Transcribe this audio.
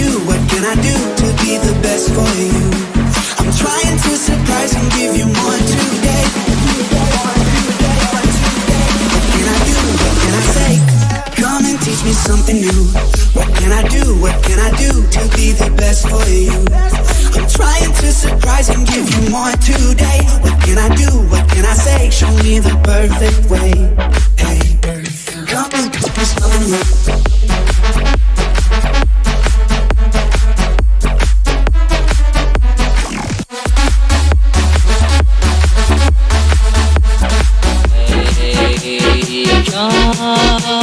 do? What can I do to be the best for you? I'm trying to surprise and give you more today. What can I do? What can I say? Come and teach me something new. What can I do? What can I do to be the best for you? I'm trying to surprise and give you more today. What can I do? What can I say? Show me the perfect way. Hey, come and teach me something new. Hey,